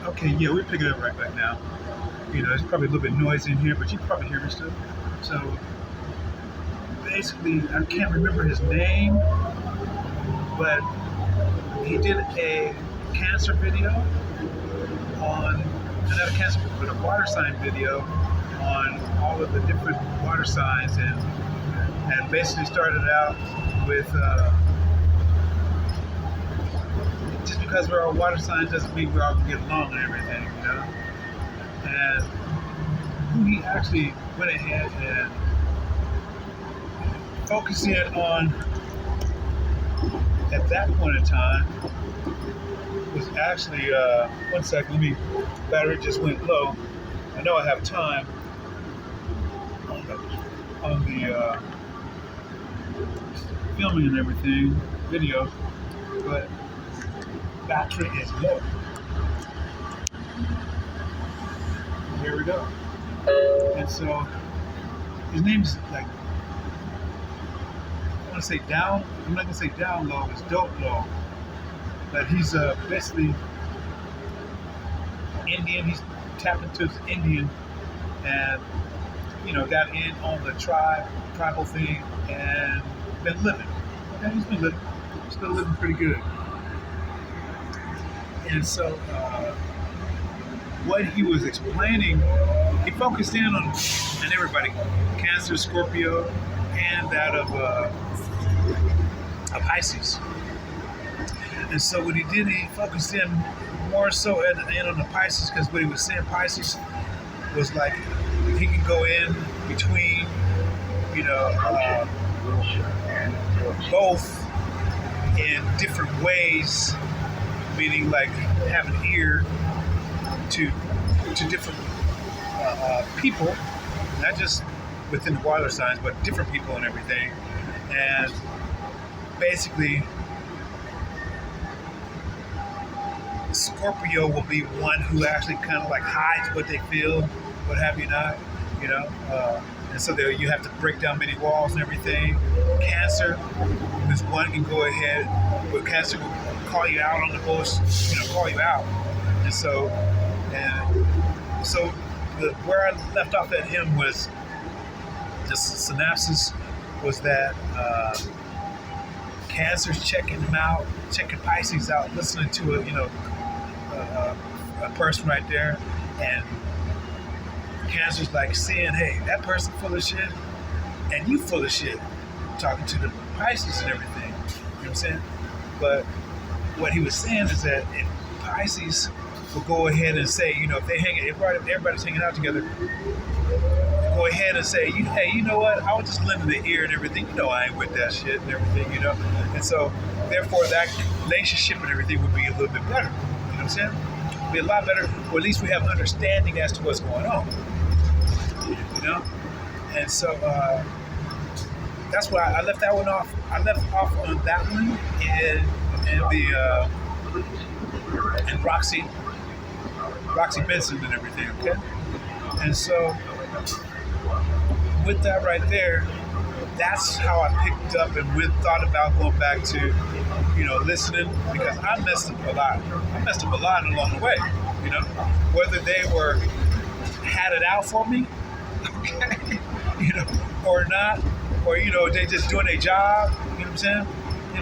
Okay, yeah, we pick it up right back now. There's probably a little bit noisy in here, but you can probably hear me still. So basically, I can't remember his name, but he did a cancer video on, not a cancer, but a water sign video on all of the different water signs, and basically started out with just because we're all water signs doesn't mean we're all gonna get along and everything. And who he actually went ahead and focused in on at that point in time was actually, one second, battery just went low. I know I have time on the filming and everything, video, but battery is low. Here we go. And so his name's like, I want to say down. I'm not gonna say down low. It's dope low. But he's basically Indian. He's tapped into his Indian, and got in on the tribal thing, and been living. Okay, he's been living. Still living pretty good. And so what he was explaining, he focused in on, and everybody, Cancer, Scorpio, and that of Pisces. And so what he did, he focused in more so in on the Pisces, because what he was saying, Pisces was like he can go in between, both in different ways, meaning like have an ear to different people, not just within the water signs, but different people and everything. And basically, Scorpio will be one who actually kind of like hides what they feel, what have you not, and so there you have to break down many walls and everything. Cancer, this one can go ahead, but Cancer will call you out on the bullshit, call you out. And so where I left off at him was just synopsis was that Cancer's checking him out, checking Pisces out, listening to a person right there, and Cancer's like seeing, hey, that person full of shit, and you full of shit, talking to the Pisces and everything. You know what I'm saying? But what he was saying is that if Pisces will go ahead and say, if everybody's hanging out together, go ahead and say, hey, you know what? I was just lending the ear and everything. I ain't with that shit and everything, And so, therefore, that relationship and everything would be a little bit better. You know what I'm saying? Be a lot better, or at least we have understanding as to what's going on. And so that's why I left that one off. I left off on that one and Roxy Benson and everything. Okay, and so with that right there, that's how I picked up and thought about going back to, listening, because I messed up a lot. I messed up a lot along the way, whether they had it out for me, okay, or not, or, they just doing their job, you know what I'm saying?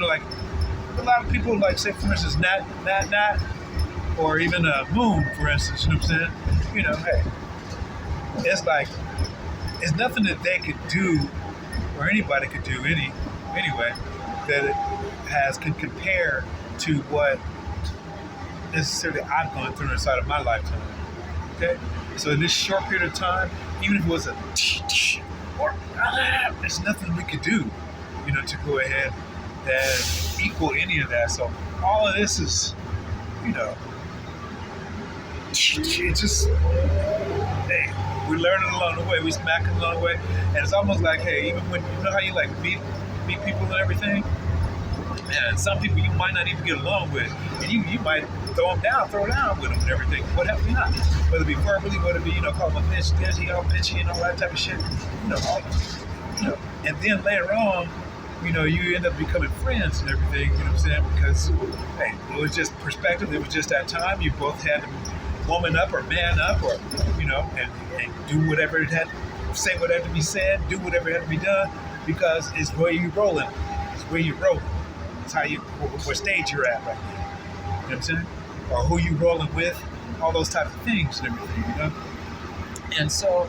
Like a lot of people, like, say, for instance, Nat, or even Moon, for instance, you know what I'm saying? Hey, it's like, it's nothing that they could do, or anybody could do anyway, that it can compare to what necessarily I've gone through inside of my lifetime. Okay? So in this short period of time, even if it was there's nothing we could do, to go ahead and equal any of that. So all of this is, it's just, hey, we learning along the way, we smacking along the way, and it's almost like, hey, even when how you like meet people and everything, and some people you might not even get along with, and you might throw down with them and everything. What have you not? Whether it be verbally, whether it be call them a bitch, he all bitchy and all that type of shit. And then later on, you end up becoming friends and everything. You know what I'm saying? Because hey, it was just perspective. It was just that time. You both had woman up or man up, or and do whatever it had, say whatever to be said, do whatever had to be done, because it's where you're rolling. It's where you're rolling. It's how what stage you're at right now. You know what I'm saying? Or who you rolling with, all those types of things and everything, And so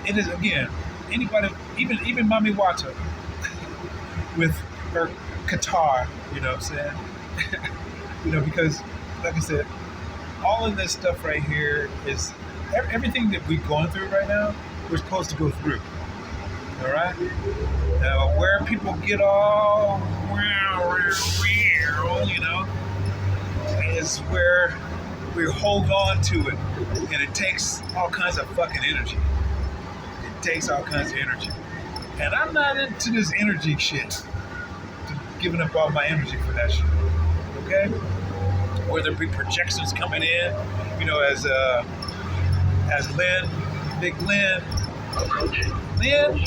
it is, again, anybody, even Mami Wata with her guitar, you know what I'm saying? Because like I said, all of this stuff right here is everything that we're going through right now, we're supposed to go through. All right? Where people get all, is where we hold on to it. And it takes all kinds of fucking energy. It takes all kinds of energy. And I'm not into this energy shit. Giving up all my energy for that shit. Okay? Whether it be projections coming in, as Lynn, Big Lynn. Lynn,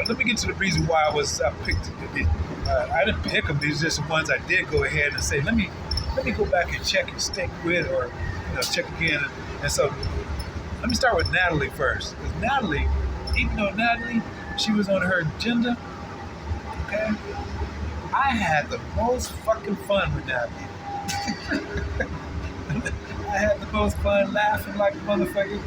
let me get to the reason why I picked. I didn't pick them. These are just the ones I did go ahead and say, let me go back and check and stick with, or check again. And so let me start with Natalie first. Because Natalie, even though Natalie, she was on her agenda, okay, I had the most fucking fun with Natalie. I had the most fun laughing like a motherfucker,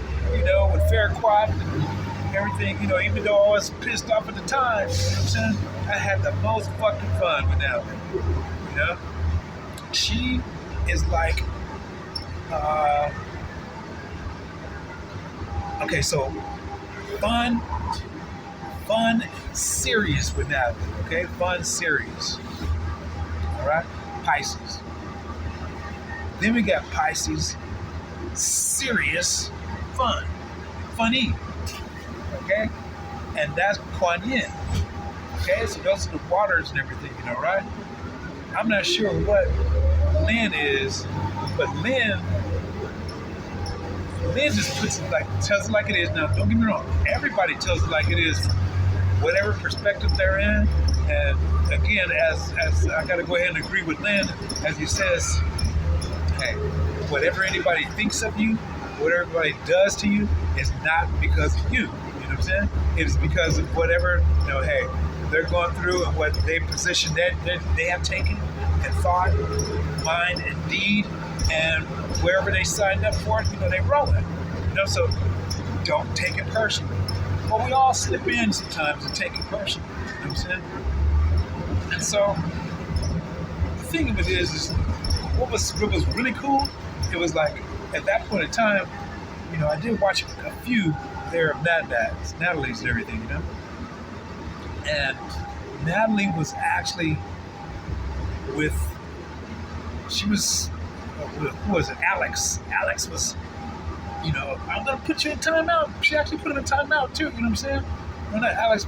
with fair quiet and everything, even though I was pissed off at the time, you know what I'm saying? I had the most fucking fun with Natalie, She is like, okay, so fun, serious with Natalie, okay? Fun, serious, all right? Pisces. Then we got Pisces, serious, fun, funny, okay? And that's Kuan Yin, okay? So those are the waters and everything, right? I'm not sure what Lynn is, but Lynn just puts it tells it like it is. Now, don't get me wrong, everybody tells it like it is, whatever perspective they're in. And again, as I gotta go ahead and agree with Lynn, as he says, hey, whatever anybody thinks of you, whatever everybody does to you, is not because of you. You know what I'm saying? It is because of whatever, hey, they're going through and what they position that they have taken and thought, mind, and deed, and wherever they signed up for it, they roll it. So don't take it personally. Well, we all slip in sometimes and take it personally. You know what I'm saying? And so the thing of it is what was really cool, it was like, at that point in time, I did watch a few there of Natalie's and everything, And Natalie was actually who was it? Alex. Alex was, I'm going to put you in timeout. She actually put him in timeout too, you know what I'm saying? No, not Alex,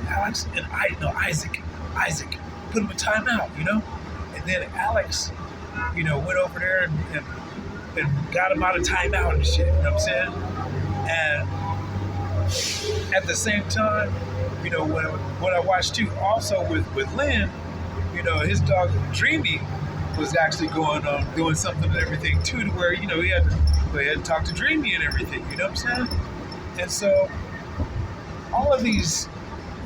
Alex and Isaac. Isaac put him in timeout, And then Alex, went over there and got him out of timeout and shit, you know what I'm saying? And at the same time, when I watched too, also with Lynn, his dog Dreamy was actually going on doing something and everything too, to where he had to go ahead and talk to Dreamy and everything. You know what I'm saying? And so all of these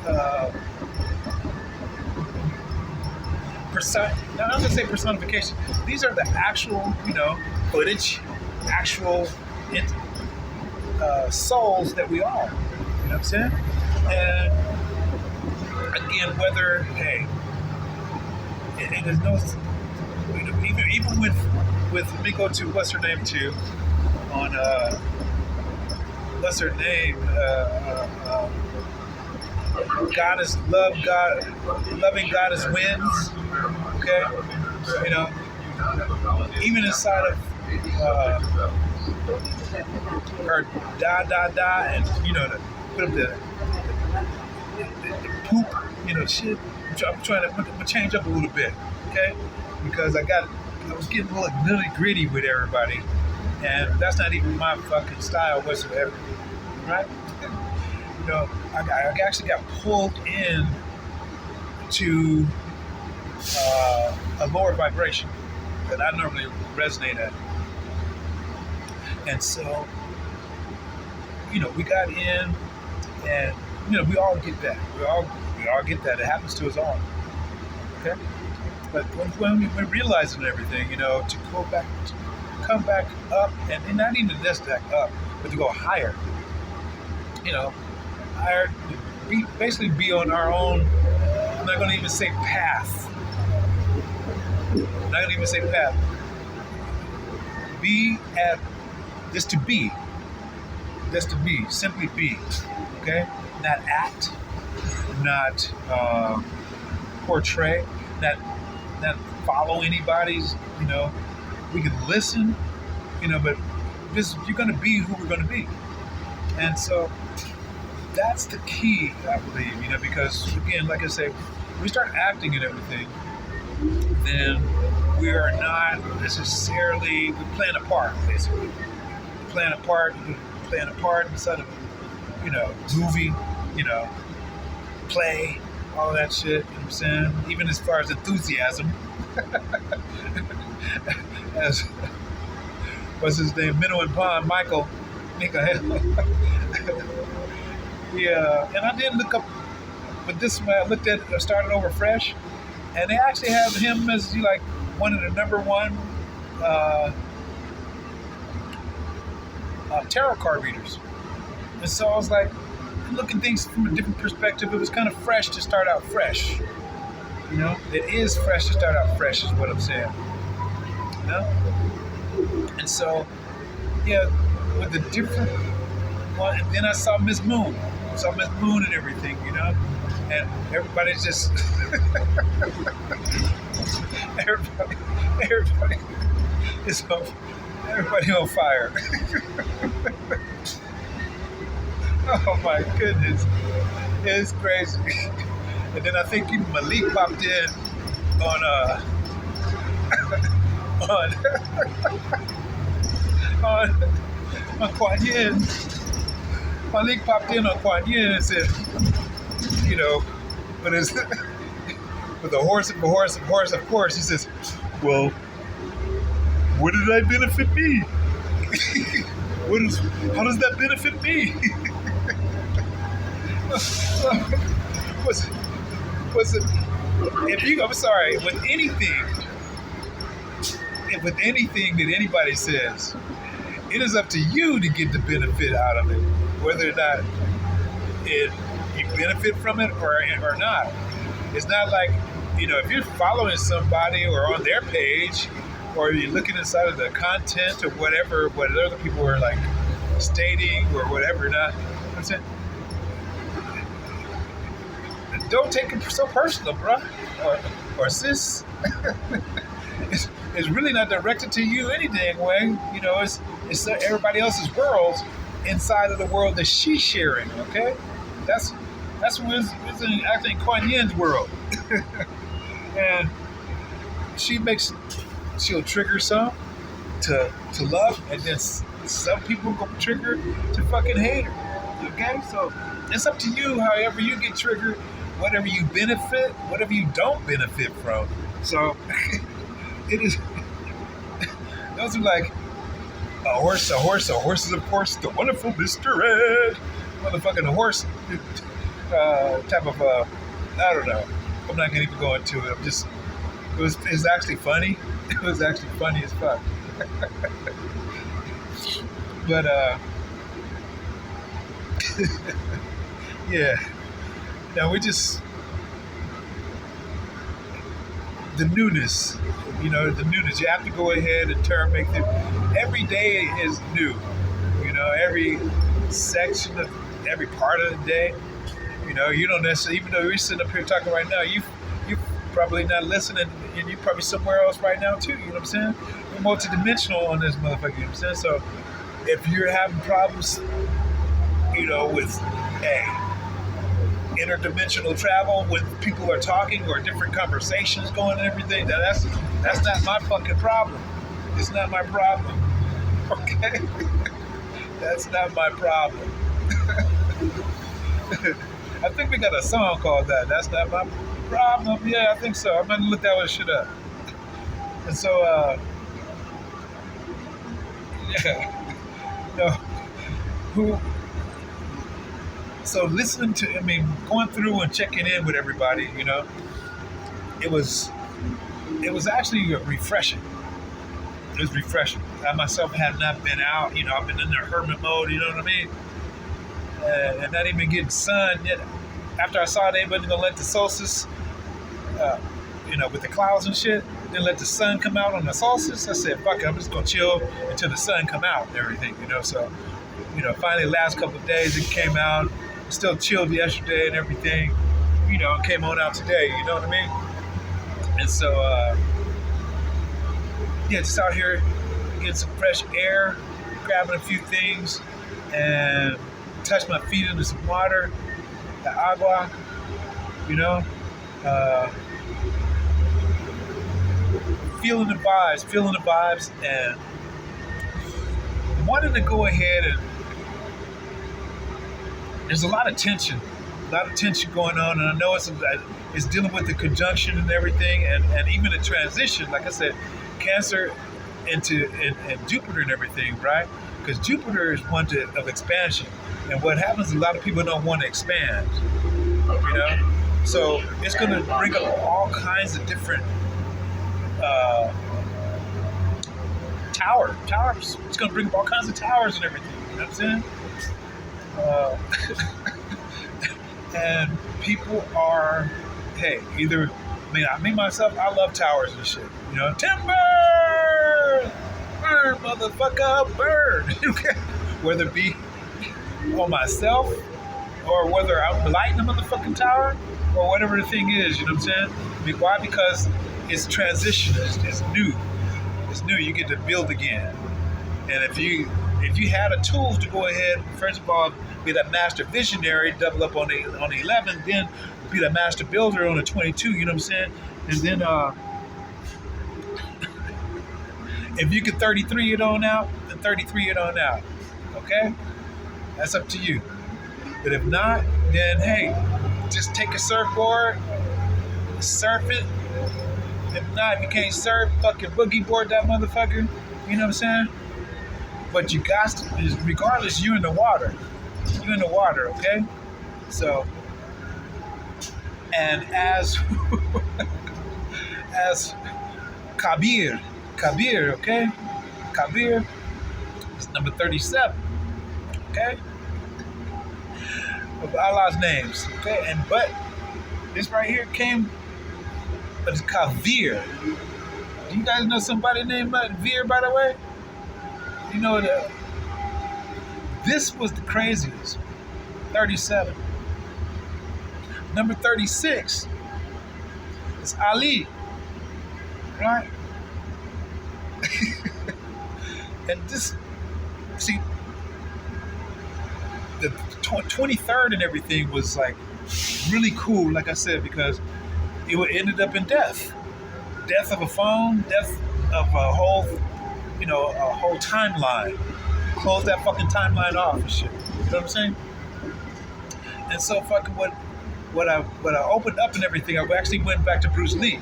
now I'm gonna say personification. These are the actual footage, actual souls that we are. You know what I'm saying? And again, whether and there's no, even with let me go to what's her name too, on what's her name, Goddess Love, Loving Goddess Wins, okay, even inside of her and put up the poop, shit. I'm trying to change up a little bit, okay? Because I was getting a little nitty gritty with everybody, and that's not even my fucking style whatsoever, right? I actually got pulled in to a lower vibration, that I normally resonate at. And so, we got in, and we all get that. We all get that. It happens to us all. Okay. But when we realize it and everything, to go back, to come back up, and not even just back up, but to go higher. Higher. Basically be on our own. I'm not going to even say path. I'm not going to even say path. Be at just to be. Just to be. Simply be. Okay? Not act. Not portray. Not follow anybody's. We can listen. But just you're going to be who we're going to be. And so that's the key, I believe. Because again, like I say, we start acting and everything, then we are not necessarily we're playing a part, basically. Playing a part inside of movie, play, all that shit, you know what I'm saying? Even as far as enthusiasm. As what's his name? Minnow and Pond, Michael. Yeah, and I did look up, but this one I started over fresh, and they actually have him as one of the number one tarot card readers. And so I was like, looking things from a different perspective. It was kind of fresh to start out fresh. It is fresh to start out fresh, is what I'm saying. And so, yeah, with the different one, and then I saw Miss Moon. And everything, and everybody's just everybody is everybody on fire. Oh my goodness, it's crazy. And then I think even Malik popped in on on Kuan Yin. Malik popped in on Kuan Yin and said, but it's with a horse, of course, he says, well, what did that benefit me? How does that benefit me? was it, I'm sorry, with anything that anybody says, it is up to you to get the benefit out of it, whether or not you benefit from it or not. It's not like, if you're following somebody or on their page, or you're looking inside of the content or whatever, what other people are stating or whatever, not. I'm saying, don't take it so personal, bruh, or sis. It's really not directed to you any dang way. It's everybody else's world inside of the world that she's sharing. Okay, that's what's actually in Kuan Yin's world, and she'll trigger some to love, and then some people go trigger to fucking hate her. Okay, so it's up to you. However you get triggered, whatever you benefit, whatever you don't benefit from. So it is. Those are like a horse is of course the wonderful Mr. Red, motherfucking horse type of I don't know. I'm not gonna even go into it. It's actually funny. It was actually funny as fuck. But yeah. Now we just the newness. The newness. You have to go ahead and make them. Every day is new. Every section of every part of the day. You don't necessarily, even though we're sitting up here talking right now, you probably not listening, and you're probably somewhere else right now too. You know what I'm saying? We're multidimensional on this motherfucker. You know what I'm saying? So if you're having problems, with interdimensional travel when people are talking or different conversations going and everything, that's not my fucking problem. It's not my problem. Okay? That's not my problem. I think we got a song called that. That's not my problem. Yeah, I think so. I'm gonna look that one shit up. And so, yeah, no, who? So listening to, going through and checking in with everybody, it was actually refreshing. It was refreshing. I myself had not been out, I've been in the hermit mode, you know what I mean? And not even getting sun yet. After I saw they wasn't gonna let the solstice, with the clouds and shit, then let the sun come out on the solstice. I said, fuck it, I'm just gonna chill until the sun come out and everything, So, finally last couple of days it came out. Still chilled yesterday and everything, and came on out today, you know what I mean? And so, just out here getting some fresh air, grabbing a few things, and touch my feet into some water, the agua, feeling the vibes, and wanted to go ahead and there's a lot of tension going on, and I know it's dealing with the conjunction and everything, and even the transition, like I said, Cancer into and Jupiter and everything, right? Because Jupiter is one of expansion, and what happens, a lot of people don't want to expand, So it's going to bring up all kinds of different towers. It's going to bring up all kinds of towers and everything. You know what I'm saying? And people are, either, myself, I love towers and shit. Timber! Burn, motherfucker, burn! Whether it be on myself, or whether I'm lighting a motherfucking tower, or whatever the thing is, you know what I'm saying? Why? Because it's transition, it's new. It's new, you get to build again. And if you had the tools to go ahead, first of all, be that master visionary, double up on the 11, then be the master builder on the 22, you know what I'm saying? And then if you can 33 it on out, then 33 it on out. Okay? That's up to you. But if not, then hey, just take a surfboard, surf it. If not, if you can't surf, fucking boogie board that motherfucker. You know what I'm saying? But you got to, regardless, you in the water. You in the water, okay? So, and as Kabir, okay? Kabir is number 37, okay? Of Allah's names, okay? But this right here came, but it's called Veer. Do you guys know somebody named Veer, by the way? You know that this was the craziest. 37. Number 36 is Ali, right? And this, see, the 23rd and everything was like really cool, like I said, because it ended up in death. Death of a phone, death of a whole, a whole timeline. Close that fucking timeline off and shit. You know what I'm saying? And so fucking what I opened up and everything, I actually went back to Bruce Lee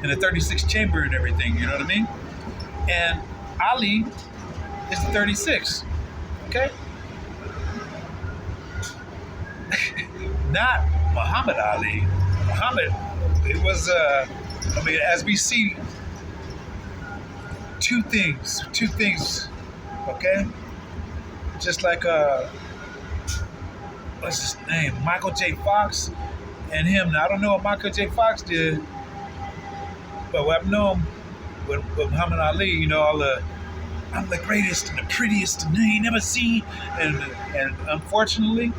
and the 36th chamber and everything, you know what I mean? And Ali is the 36, okay? Not Muhammad Ali. Muhammad, it was, as we see, two things, okay? Just like, what's his name? Michael J. Fox and him. Now, I don't know what Michael J. Fox did, but what I've known with Muhammad Ali, all the, I'm the greatest and the prettiest and you ain't never seen. And unfortunately,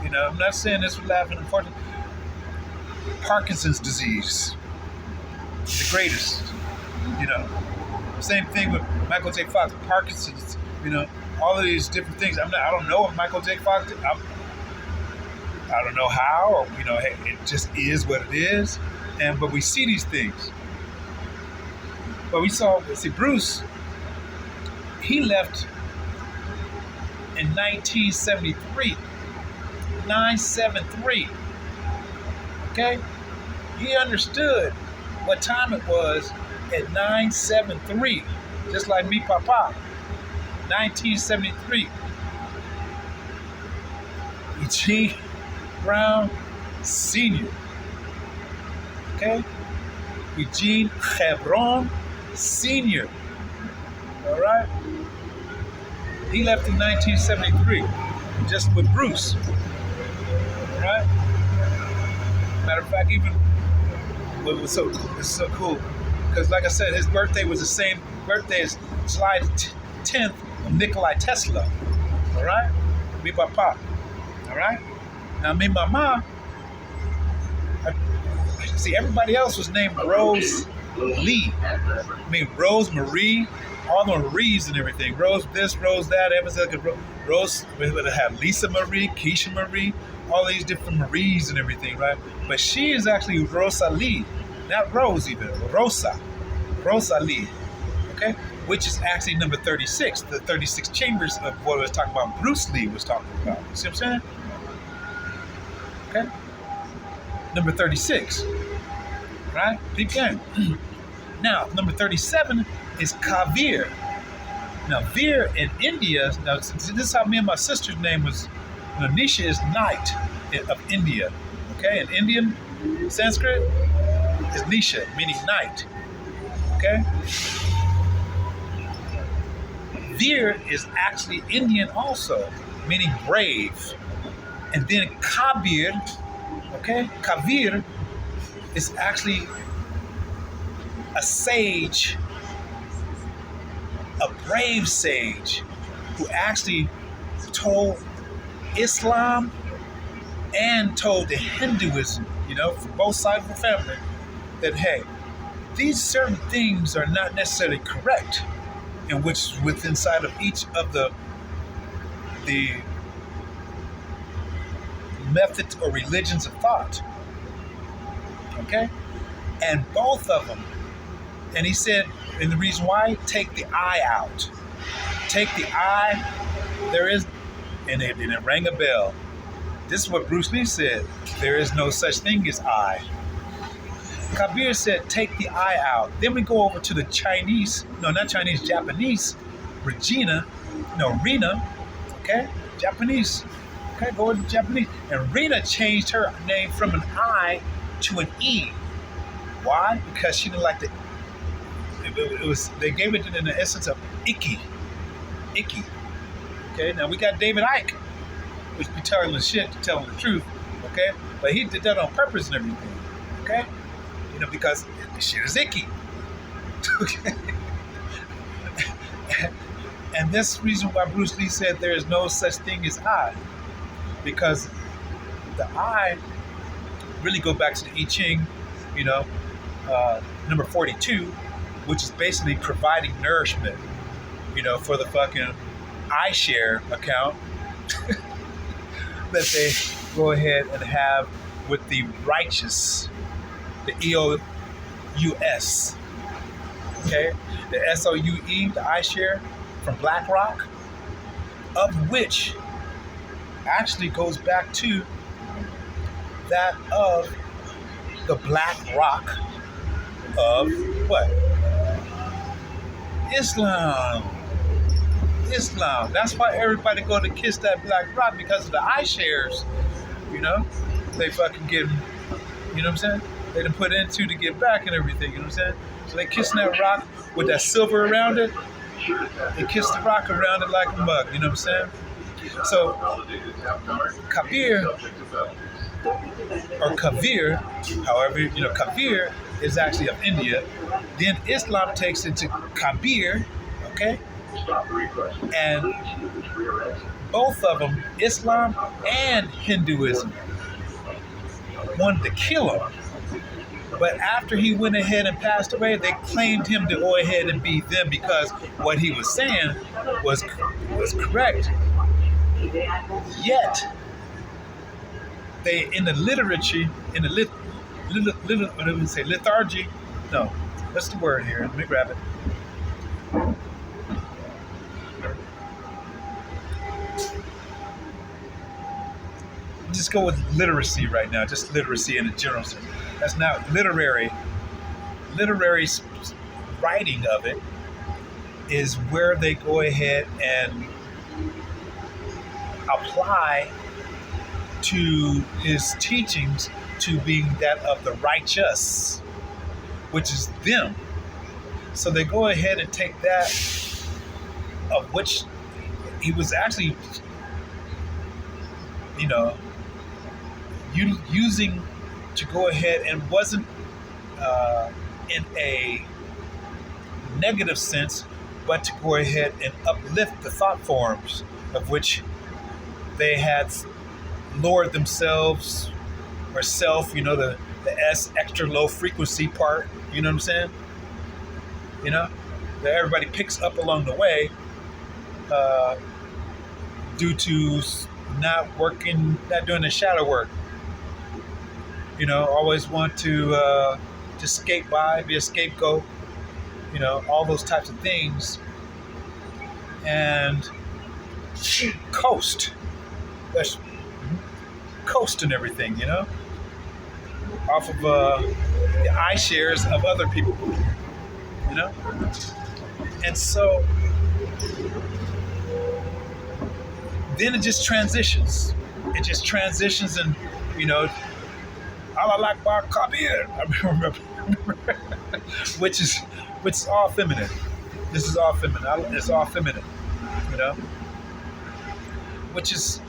I'm not saying this with laughing, unfortunately, Parkinson's disease, the greatest, Same thing with Michael J. Fox, Parkinson's, all of these different things. I don't know if Michael J. Fox did. I don't know how, or, hey, it just is what it is. But we see these things. But see, Bruce, he left in 1973, 973. Okay? He understood what time it was at 9:73, just like me, Papa. 1973. Eugene Brown Sr. Okay? Eugene Hebron Sr. All right? He left in 1973, just with Bruce. All right? Matter of fact, even it's so cool because, like I said, his birthday was the same birthday as July 10th of Nikolai Tesla. All right? Me Papa. All right? Now, me Mama. See, everybody else was named Rose Lee. I mean, Rose Marie, all the Maries and everything. Rose this, Rose that. Rose, we would have Lisa Marie, Keisha Marie, all these different Maries and everything, right? But she is actually Rosa Lee, not Rose even, Rosa Lee, okay? Which is actually number 36, the 36 chambers of what I was talking about, Bruce Lee was talking about. You see what I'm saying? Okay? Number 36, right? Deep game. Now, number 37 is Kavir. Now, Veer in India, now this is how me and my sister's name was, Nisha is night of India. Okay, in Indian Sanskrit is Nisha, meaning night. Okay? Veer is actually Indian also, meaning brave. And then Kabir, okay, Kavir is actually a sage, a brave sage who actually told Islam and told the Hinduism, from both sides of the family, that hey, these certain things are not necessarily correct, in which within inside of each of the methods or religions of thought. Okay? And both of them, and he said, and the reason why, take the I out. Take the I, there is, and it rang a bell. This is what Bruce Lee said. There is no such thing as I. Kabir said, take the I out. Then we go over to the Japanese, Rena, okay? Japanese, okay, go to Japanese. And Rena changed her name from an I to an E. Why? Because she didn't like they gave it in the essence of icky. Okay, now we got David Icke, which be telling the truth, okay? But he did that on purpose and everything, okay? Because the shit is icky. Okay? And this reason why Bruce Lee said there is no such thing as I, because the I really go back to the I Ching, number 42, which is basically providing nourishment, for the fucking iShare account that they go ahead and have with the righteous, the EOUS, okay? The SOUE, the iShare from BlackRock, of which actually goes back to that of the BlackRock of what? Islam. That's why everybody go to kiss that black rock, because of the iShares. They fucking get, what I'm saying? They done put into to get back and everything, what I'm saying? So they kissing that rock with that silver around it. They kiss the rock around it like a mug, what I'm saying? So Kabir, or Kavir, however, Kavir is actually of India. Then Islam takes it to Kabir, okay? And both of them, Islam and Hinduism, wanted to kill him. But after he went ahead and passed away, they claimed him to go ahead and be them because what he was saying was correct. Yet, they, in the literature, in the lethargy, no, what's the word here? Let me grab it. Just go with literacy right now, just literacy in a general sense. That's not literary. literary writing of it is where they go ahead and apply to his teachings to being that of the righteous, which is them. So they go ahead and take that, of which he was actually, using to go ahead, and wasn't in a negative sense, but to go ahead and uplift the thought forms of which they had lowered themselves or self, the S extra low frequency part, you know what I'm saying? That everybody picks up along the way due to not doing the shadow work. Always want to just skate by, be a scapegoat, all those types of things, and coast. That's coast and everything, off of the eye shares of other people, and so then it just transitions. And Allah Akbar Kabir. I remember, which is all feminine. This is all feminine. It's all feminine, which is,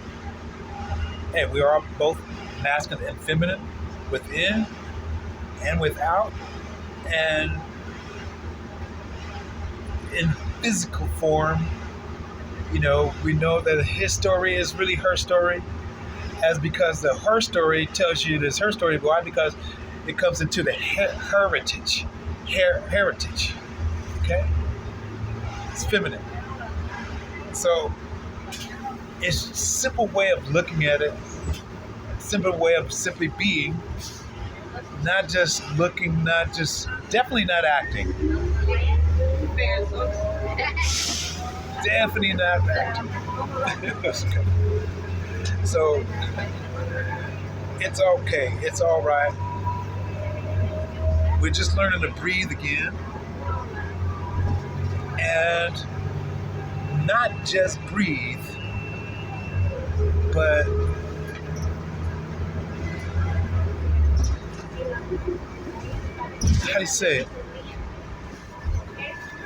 hey, we are both masculine and feminine, within and without, and in physical form. We know that his story is really her story, because her story tells you it's her story. Why? Because it comes into the heritage. Okay? It's feminine. So it's a simple way of looking at it, simple way of simply being, not just looking, definitely not acting. Definitely not acting. So it's okay. It's all right. We're just learning to breathe again, and not just breathe, but how do you say it?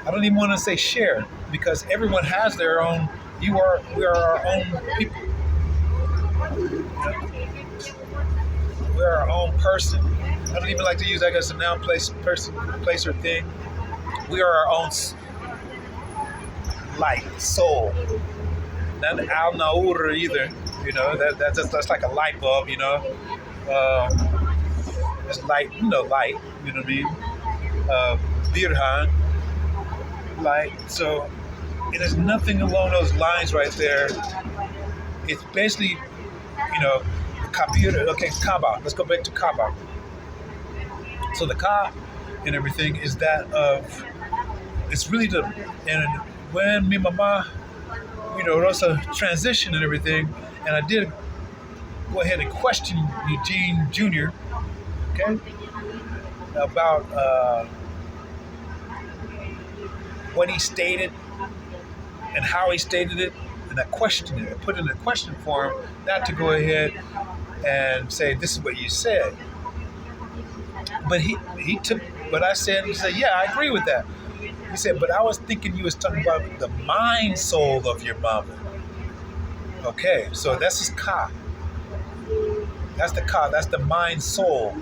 I don't even want to say share, because everyone has their own. We are our own people. We're our own person. I don't even like to use, a noun, place, person, place, or thing. We are our own light, soul. Not Al Naur either. That's like a light bulb. It's light. Light. You know what I mean? Dirhan. Light. So it is nothing along those lines right there. It's basically, Kaaba. Let's go back to Kaaba. So the Ka and everything is that of, it's really and when me mama, there's a transition and everything, and I did go ahead and question Eugene Jr., okay, about what he stated and how he stated it, and I questioned it. I put it in a question form, not to go ahead and say, this is what you said. But he took what I said, and he said, yeah, I agree with that. He said, but I was thinking you was talking about the mind soul of your mama. Okay, so that's his Ka. That's the Ka. That's the mind soul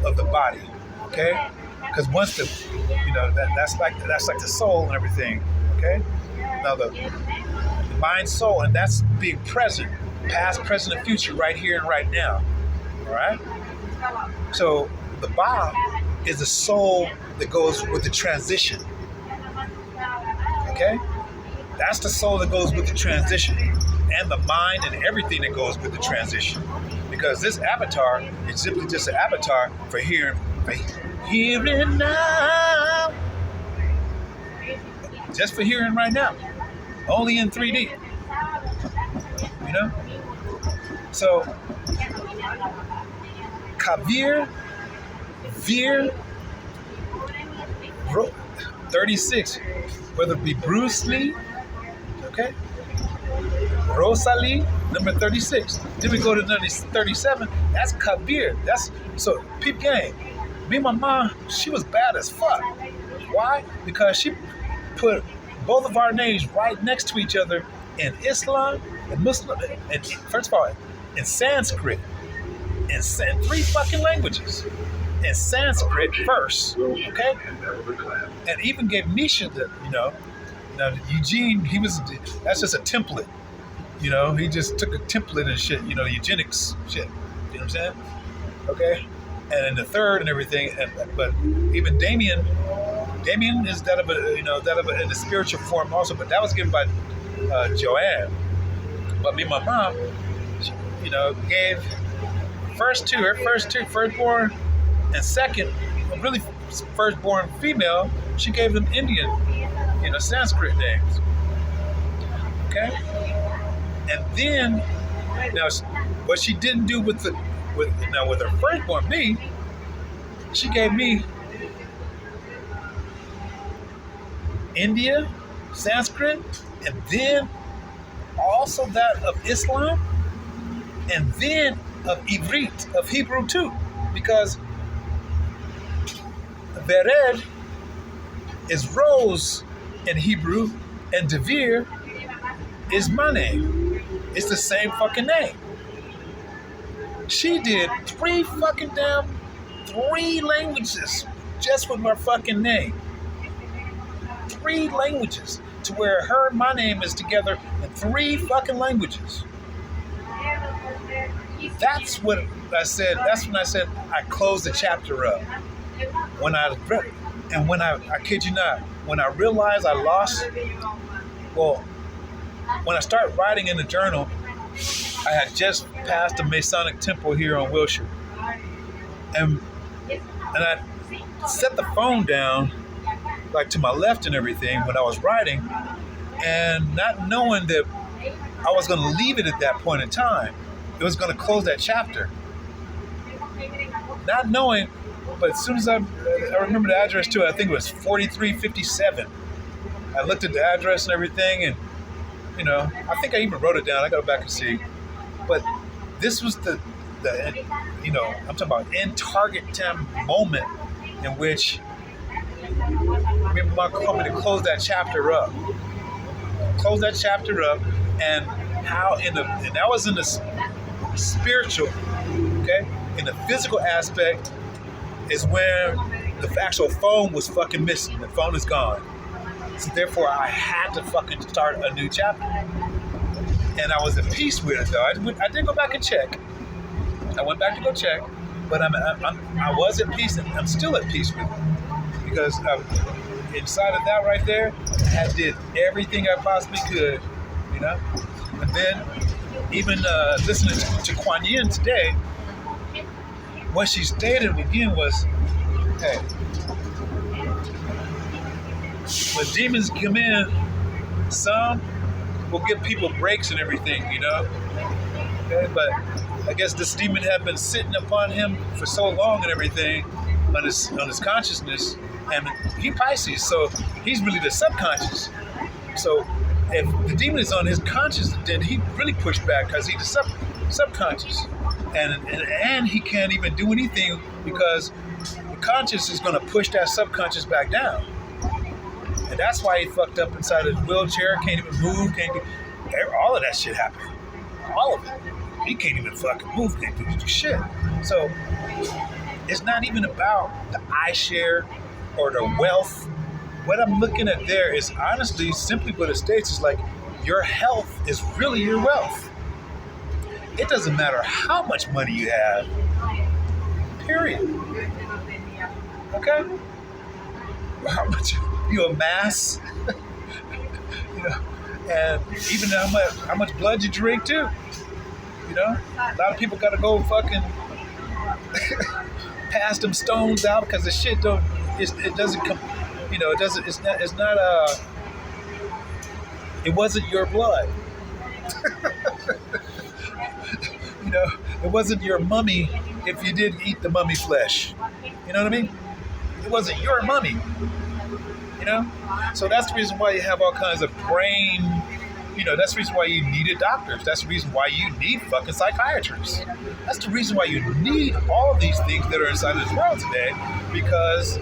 of the body. Okay, because once that's like the soul and everything. Okay, now the mind, soul, and that's being present, past, present, and future, right here and right now. All right. So the Ba is the soul that goes with the transition. Okay, that's the soul that goes with the transition, and the mind and everything that goes with the transition. Because this avatar is simply just an avatar for here and now. Just for here and right now. Only in 3D. So Kabir, Veer, 36, whether it be Bruce Lee, okay? Rosalie, number 36. Then we go to number 37. That's Kabir. So peep game. Me and my mom, she was bad as fuck. Why? Because she put both of our names right next to each other in Islam and Muslim. And first of all, in Sanskrit, in 3 fucking languages. In Sanskrit first, okay? And even gave Misha the, now Eugene, that's just a template. He just took a template and shit, eugenics shit. You know what I'm saying? Okay? And in the third and everything, but even Damien is that of a, in the spiritual form also, but that was given by Joanne. But me and my mom, gave her first two, firstborn and second, really firstborn female, she gave them Indian, Sanskrit names. Okay? And then, now, what she didn't do with her firstborn, me, she gave me India, Sanskrit, and then also that of Islam, and then of Ivrit, of Hebrew too, because Vered is rose in Hebrew, and Devere is my name. It's the same fucking name. She did 3 languages just with my fucking name. 3 languages to where her and my name is together in 3 fucking languages. That's what I said. That's when I said I closed the chapter up. When I kid you not, when I realized I lost, when I started writing in the journal, I had just passed a Masonic temple here on Wilshire. And I set the phone down, like to my left and everything when I was writing, and not knowing that I was going to leave it at that point in time. It was going to close that chapter. Not knowing, but as soon as I remember the address too, I think it was 4357. I looked at the address and everything, and I think I even wrote it down. I got to go back and see. But this was the I'm talking about in target time moment in which me and my company closed that chapter up. And how and that was in the spiritual, okay? In the physical aspect is where the actual phone was fucking missing. The phone is gone. So therefore, I had to fucking start a new chapter. And I was at peace with it, though. I did go back and check. I went back to go check, but I was at peace, and I'm still at peace with it. Because inside of that right there, I did everything I possibly could, And then, even listening to Kuan Yin today, what she stated again was, hey, when demons come in, some will give people breaks and everything, Okay, but I guess this demon had been sitting upon him for so long and everything on his consciousness, and he Pisces, so he's really the subconscious. So if the demon is on his conscious, then he really pushed back because he's the subconscious, and he can't even do anything because the conscious is going to push that subconscious back down. And that's why he fucked up inside his wheelchair, can't even move, all of that shit happened. All of it. He can't even fucking move, can't do shit. So, it's not even about the iShare or the wealth. What I'm looking at there is honestly, simply what it states is like, your health is really your wealth. It doesn't matter how much money you have. Period. Okay? How much you amass, and even how much blood you drink too. A lot of people gotta go fucking pass them stones out because the shit it doesn't come, it wasn't your blood. It wasn't your mummy if you did eat the mummy flesh. You know what I mean? It wasn't your mummy. You know? So that's the reason why you have all kinds of brain, that's the reason why you needed doctors. That's the reason why you need fucking psychiatrists. That's the reason why you need all of these things that are inside this world today, because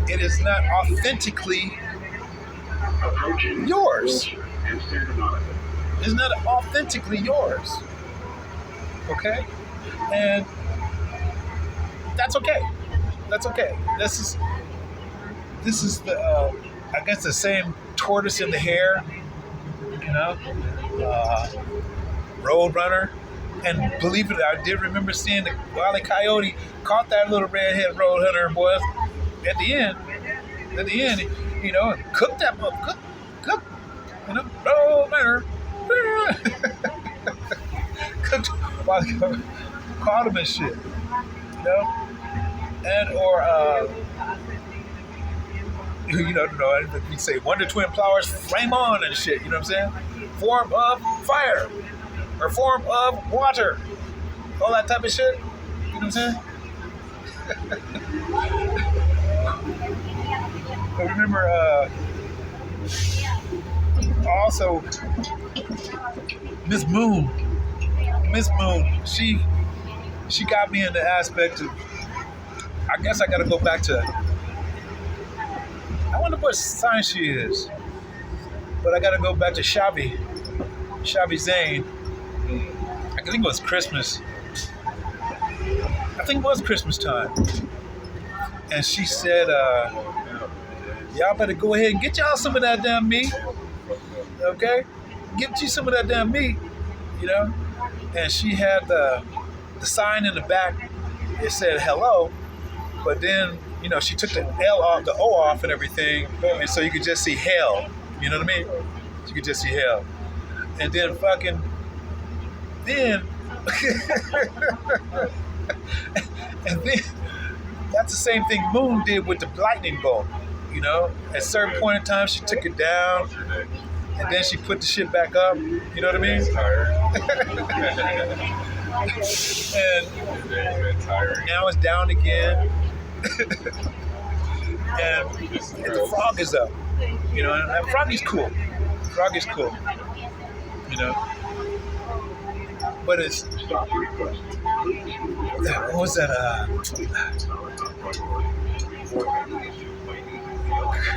it is not authentically yours. It's not authentically yours. Okay? And that's okay. That's okay. This is the I guess the same tortoise in the hare, Road Runner. And believe it, I did remember seeing the Wile E. Coyote caught that little redhead road hunter, boy. At the end, and cooked that motherfucker. Cook, Road Runner. Cooked Wile E. Coyote, caught him and shit, and or we say Wonder Twin Flowers, flame on and shit. You know what I'm saying? Form of fire or form of water, all that type of shit. You know what I'm saying? I remember also Miss Moon. She got me in the aspect of. I guess I got to go back to. I wonder what sign she is, but I got to go back to Shavi Zane. I think it was Christmas. I think it was Christmas time, and she said, "Y'all better go ahead and get y'all some of that damn meat, okay? Get you some of that damn meat, And she had the sign in the back. It said hello, but then she took the L off, the O off, and everything, and so you could just see hell. You know what I mean? You could just see hell, and then and then that's the same thing Moon did with the lightning bolt. At a certain point in time, she took it down, and then she put the shit back up. You know what I mean? And now it's down again. and the frog is up. And Froggy's cool. Froggy's cool. But it's what was that?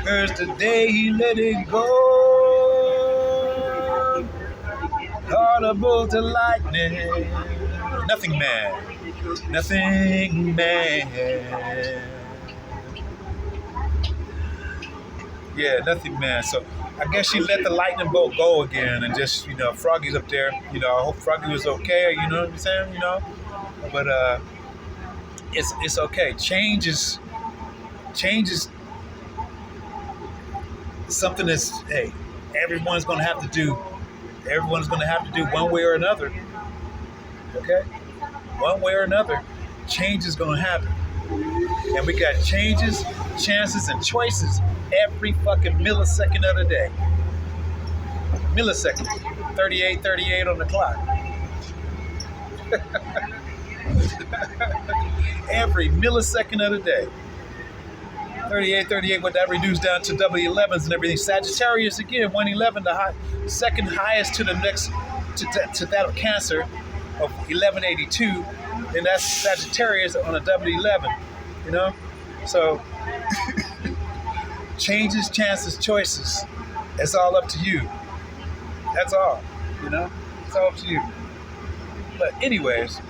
Curse the day he let it go. Audible to lightning. Nothing man. Yeah, nothing man. So I guess she let the lightning bolt go again, and just Froggy's up there. I hope Froggy was okay. You know what I'm saying? But it's okay. Change is something that's everyone's gonna have to do. Everyone's gonna have to do one way or another. Okay, one way or another, change is gonna happen, and we got changes, chances, and choices every fucking millisecond of the day. Millisecond, 38 on the clock. Every millisecond of the day. 38, what that reduced down to W11s and everything. Sagittarius again, 111, the second highest to the next, to that of Cancer of 1182, and that's Sagittarius on a W11, So, changes, chances, choices. It's all up to you. That's all, It's all up to you. But anyways,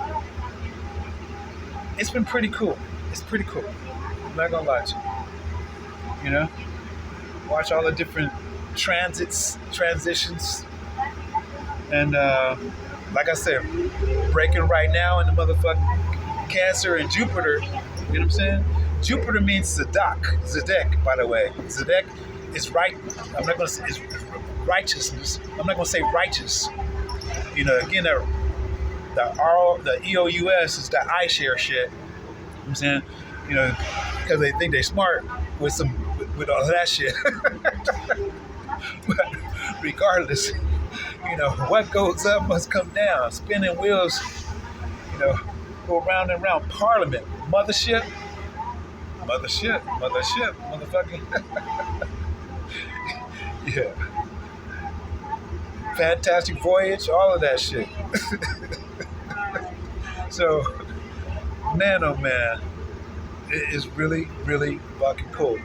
it's been pretty cool. It's pretty cool. I'm not gonna lie to you. Watch all the different transitions. And like I said, breaking right now in the motherfucking Cancer and Jupiter. You know what I'm saying? Jupiter means Zedek, by the way. Zedek is right. I'm not gonna say it's righteousness. I'm not gonna say righteous. Again, the EOUS is the I share shit. You know what I'm saying? Because they think they're smart with all that shit. But regardless, what goes up must come down. Spinning wheels, go round and round. Parliament, mothership, motherfucking. Yeah. Fantastic Voyage, all of that shit. So, man, oh man, it is really, really fucking cool.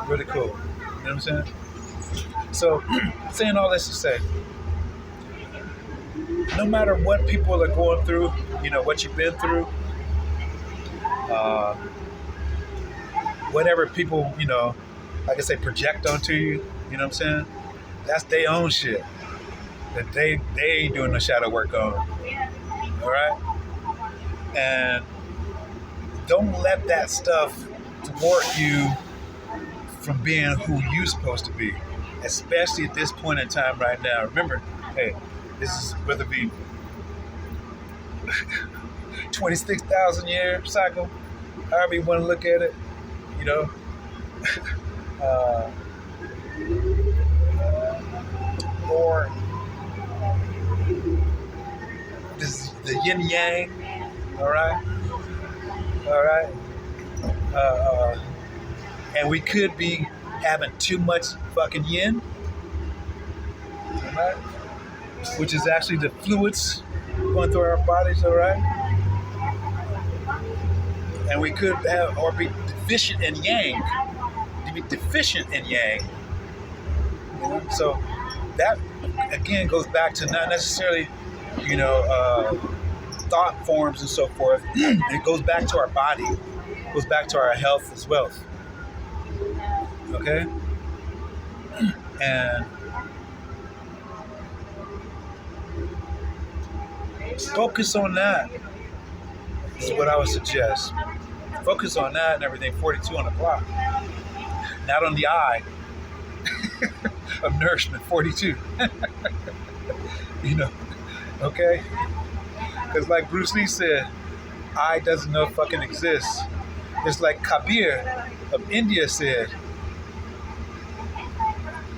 Really cool. You know what I'm saying? So, saying all this to say, no matter what people are going through, what you've been through, whatever people, like I say, project onto you, you know what I'm saying? That's their own shit that they ain't doing the shadow work on. All right? And don't let that stuff thwart you from being who you're supposed to be, especially at this point in time right now. Remember, hey, this is whether it be 26,000 year cycle, however you want to look at it, or this is the yin yang, all right, and we could be having too much fucking yin, all right, which is actually the fluids going through our bodies, all right, and we could have or be deficient in yang, so that again goes back to not necessarily, thought forms and so forth. It goes back to our body, goes back to our health as well. Okay? And focus on that is what I would suggest. Focus on that and everything, 42 on the clock. Not on the eye of nourishment, 42. Okay? Because like Bruce Lee said, I doesn't know fucking exists. It's like Kabir of India said,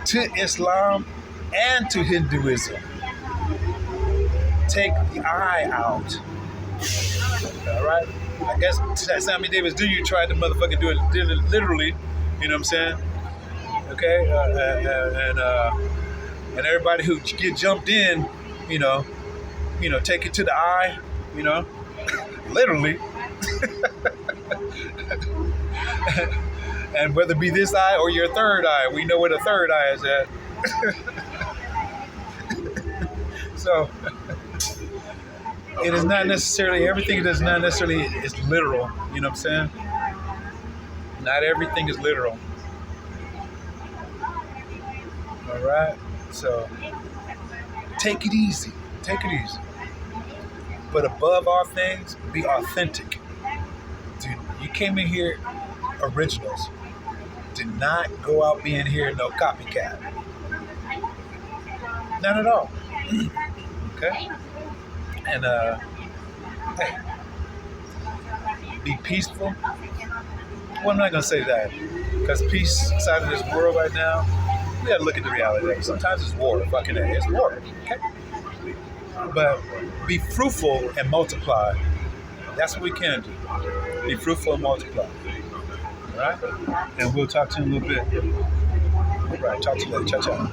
to Islam and to Hinduism, take the I out. All right? I guess Sammy Davis Jr. tried to motherfucking do it literally, you know what I'm saying? Okay? And everybody who get jumped in, take it to the eye, literally. And whether it be this eye or your third eye, we know where the third eye is at. So, it is not necessarily, everything is not necessarily is literal, you know what I'm saying? Not everything is literal. All right? So, take it easy. But above all things, be authentic. Dude, you came in here originals. Do not go out being here no copycat. Not at all. Okay? And hey, be peaceful. Well, I'm not gonna say that, because peace inside of this world right now, we gotta look at the reality. Sometimes it's war. Fucking A, it's war. Okay? But be fruitful and multiply. That's what we can do. Be fruitful and multiply. All right? And we'll talk to you in a little bit. All right, talk to you later. Ciao, ciao.